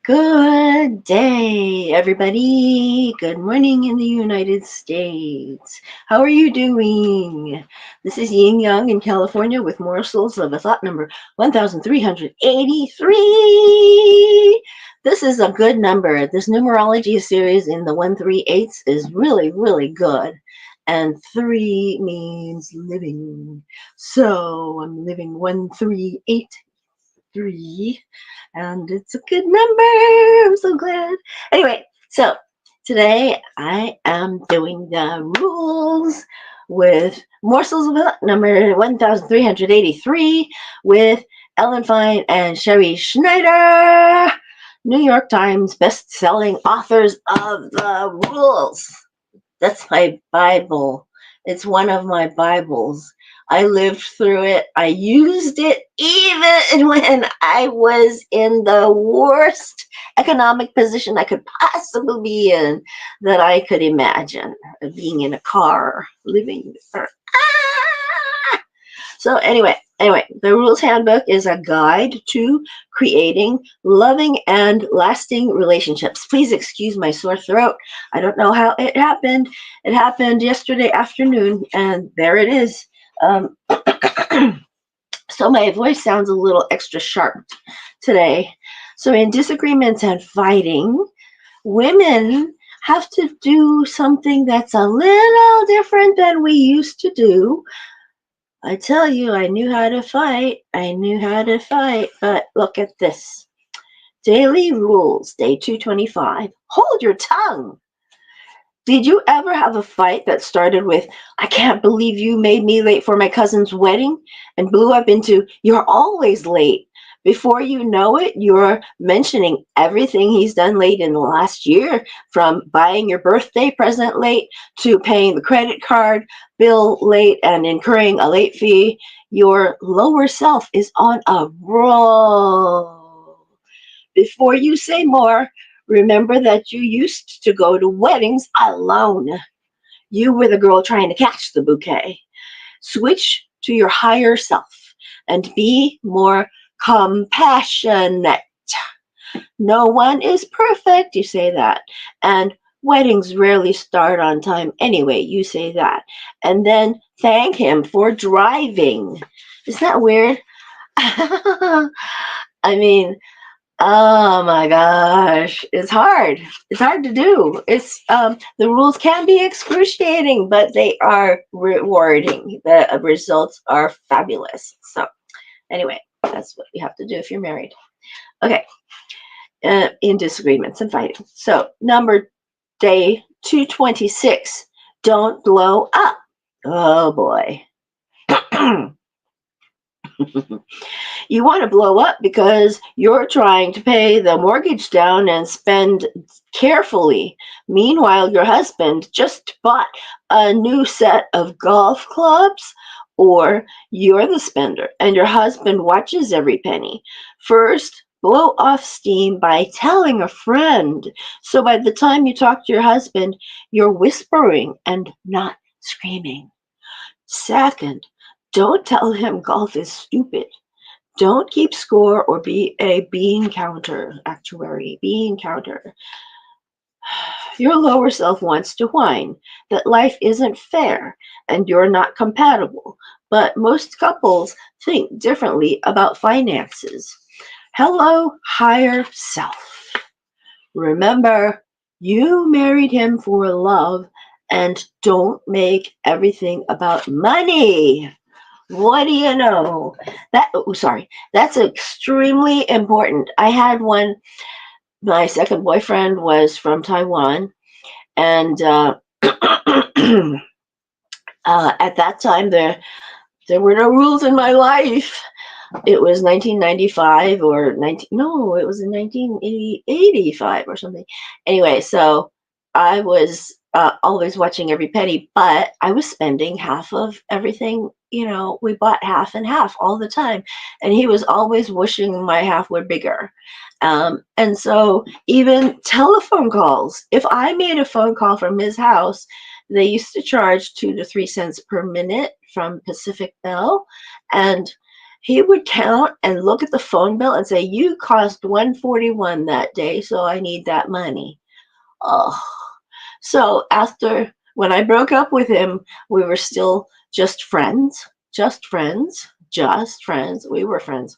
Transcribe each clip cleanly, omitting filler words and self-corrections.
Good day, everybody. Good morning in the United States. How are you doing? This is Yin Yang in California with Morsels of a Thought number 1383. This is a good number. This numerology series in the 138s is really, really good. And 3 means living. So I'm living 1383 and it's a good number. I'm so glad. Anyway, so today I am doing the rules with Morsels of Luck number 1383 with Ellen Fein and Sherrie Schneider, New York Times best-selling authors of the rules. That's my Bible. It's one of my Bibles. I lived through it. I used it even when I was in the worst economic position I could possibly be in that I could imagine. Being in a car, living. So anyway, the Rules Handbook is a guide to creating loving and lasting relationships. Please excuse my sore throat. I don't know how it happened. It happened yesterday afternoon, and there it is. So my voice sounds a little extra sharp today. So in disagreements and fighting, women have to do something that's a little different than we used to do. I tell you, I knew how to fight. I knew how to fight. But look at this. Daily rules, day 225. Hold your tongue. Did you ever have a fight that started with, I can't believe you made me late for my cousin's wedding, and blew up into, you're always late? Before you know it, you're mentioning everything he's done late in the last year, from buying your birthday present late to paying the credit card bill late and incurring a late fee. Your lower self is on a roll. Before you say more, remember that you used to go to weddings alone. You were the girl trying to catch the bouquet. Switch to your higher self and be more compassionate. No one is perfect, you say that. And weddings rarely start on time anyway, you say that. And then thank him for driving. Isn't that weird? I mean, oh my gosh, it's hard. It's hard to do. It's the rules can be excruciating, but they are rewarding. The results are fabulous. So anyway, that's what you have to do if you're married. Okay, in disagreements and fighting. So number day 226. Don't blow up. Oh boy. You want to blow up because you're trying to pay the mortgage down and spend carefully. Meanwhile, your husband just bought a new set of golf clubs, or you're the spender and your husband watches every penny. First, blow off steam by telling a friend. So by the time you talk to your husband, you're whispering and not screaming. Second, don't tell him golf is stupid. Don't keep score or be a bean counter, actuary, bean counter. Your lower self wants to whine that life isn't fair and you're not compatible. But most couples think differently about finances. Hello, higher self. Remember, you married him for love, and don't make everything about money. What do you know? That's extremely important. I had one, my second boyfriend was from Taiwan, and at that time there were no rules in my life. It was 1995 or 19, no, it was in 1985 or something. Anyway, so I was always watching every penny, but I was spending half of everything. We bought half and half all the time, and he was always wishing my half were bigger. And so even telephone calls, if I made a phone call from his house, they used to charge 2 to 3 cents per minute from Pacific Bell, and he would count and look at the phone bill and say, "You cost 141 that day, so I need that money." Oh, so after when I broke up with him, we were still just friends, just friends, just friends. We were friends.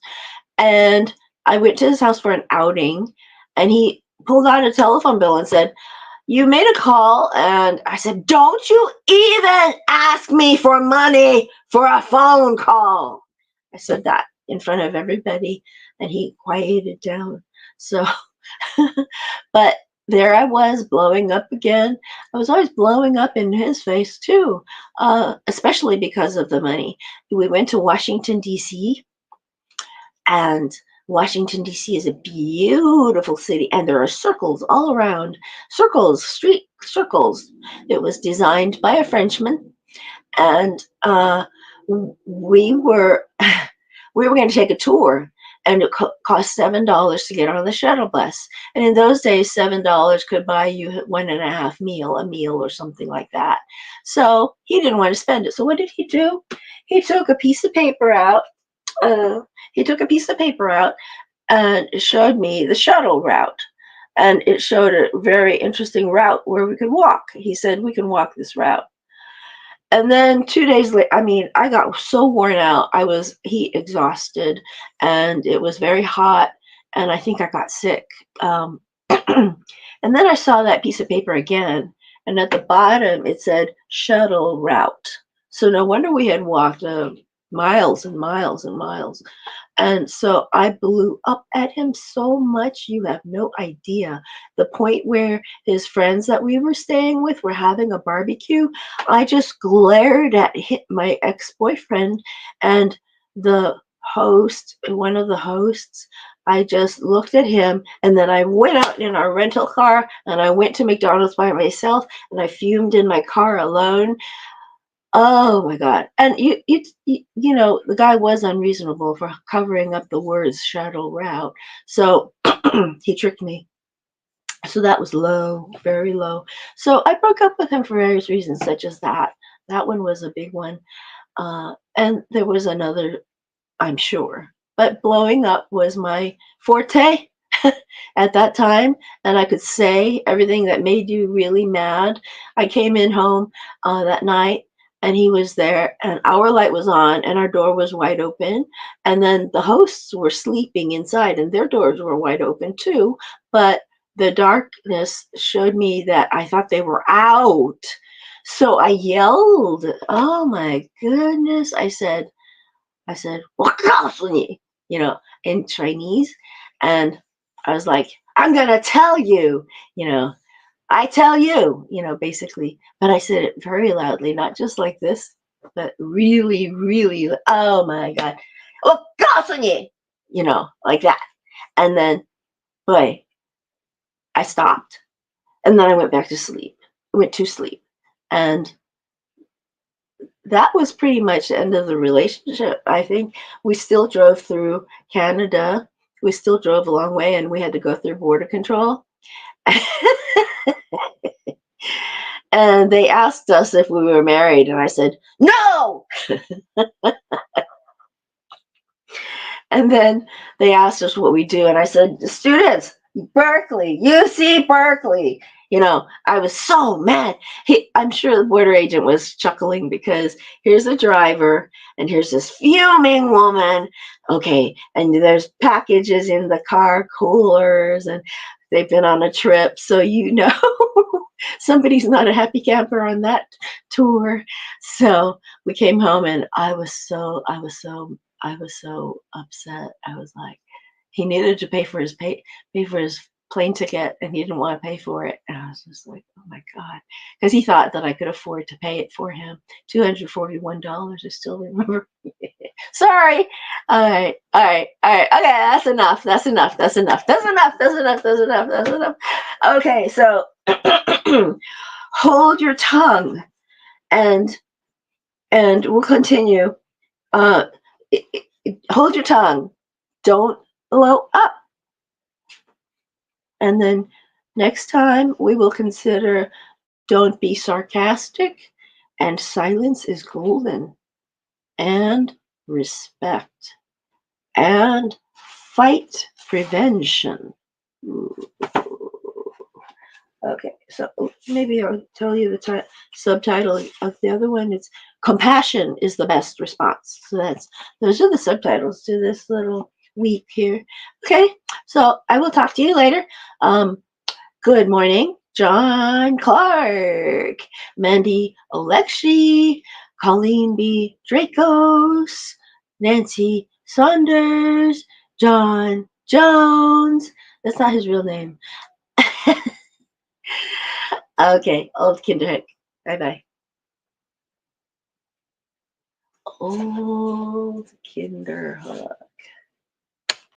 And I went to his house for an outing, and he pulled out a telephone bill and said, "You made a call." And I said, "Don't you even ask me for money for a phone call." I said that in front of everybody, and he quieted down. So, but there I was blowing up again. I was always blowing up in his face too, especially because of the money. We went to Washington, D.C., and Washington, D.C. is a beautiful city, and there are circles all around. Circles, street circles. It was designed by a Frenchman, and we were we were going to take a tour, and it cost $7 to get on the shuttle bus. And in those days, $7 could buy you one and a half a meal or something like that. So he didn't want to spend it. So what did he do? He took a piece of paper out. Uh, he took a piece of paper out and showed me the shuttle route. And it showed a very interesting route where we could walk. He said, "We can walk this route." And then 2 days later, I mean, I got so worn out. I was heat exhausted, and it was very hot, and I think I got sick. And then I saw that piece of paper again, and at the bottom it said shuttle route. So no wonder we had walked miles and miles and miles. And so I blew up at him so much, you have no idea. The point where his friends that we were staying with were having a barbecue, I just glared at my ex-boyfriend, and the one of the hosts, I just looked at him, and then I went out in our rental car, and I went to McDonald's by myself, and I fumed in my car alone. Oh my God. And you know, the guy was unreasonable for covering up the words shuttle route. So he tricked me. So that was low, very low. So I broke up with him for various reasons, such as that. That one was a big one. And there was another, I'm sure. But blowing up was my forte at that time. And I could say everything that made you really mad. I came in home that night, and he was there, and our light was on, and our door was wide open. And then the hosts were sleeping inside, and their doors were wide open too. But the darkness showed me that I thought they were out. So I yelled, "Oh my goodness." I said, you know, in Chinese. And I was like, "I'm going to tell you, you know, I tell you," basically. But I said it very loudly, not just like this, but really, really, oh my God. Like that. And then, boy, I stopped. And then I went back to sleep, went to sleep. And that was pretty much the end of the relationship. I think we still drove through Canada. We still drove a long way, and we had to go through border control. And they asked us if we were married, and I said, "No!" And then they asked us what we do, and I said, "Students, Berkeley, UC Berkeley." I was so mad. I'm sure the border agent was chuckling, because here's a driver, and here's this fuming woman. Okay, and there's packages in the car, coolers, and they've been on a trip, so somebody's not a happy camper on that tour. So we came home, and I was so upset. I was like, he needed to pay for his plane ticket, and he didn't want to pay for it. And I was just like, oh my God, because he thought that I could afford to pay it for him. $241. I still remember. Sorry. All right. All right. All right. Okay. That's enough. That's enough. That's enough. That's enough. That's enough. That's enough. That's enough. Okay. So hold your tongue, and we'll continue. Uh, Hold your tongue. Don't blow up. And then next time we will consider don't be sarcastic, and silence is golden, and respect. and fight prevention. Okay, so maybe I'll tell you the subtitle of the other one. It's compassion is the best response. So those are the subtitles to this little week here. Okay, so I will talk to you later. Good morning, John Clark, Mandy Alexi, Colleen B. Dracos, Nancy Saunders, John Jones. That's not his real name. Okay, old Kinderhook. Bye bye. Old Kinderhook.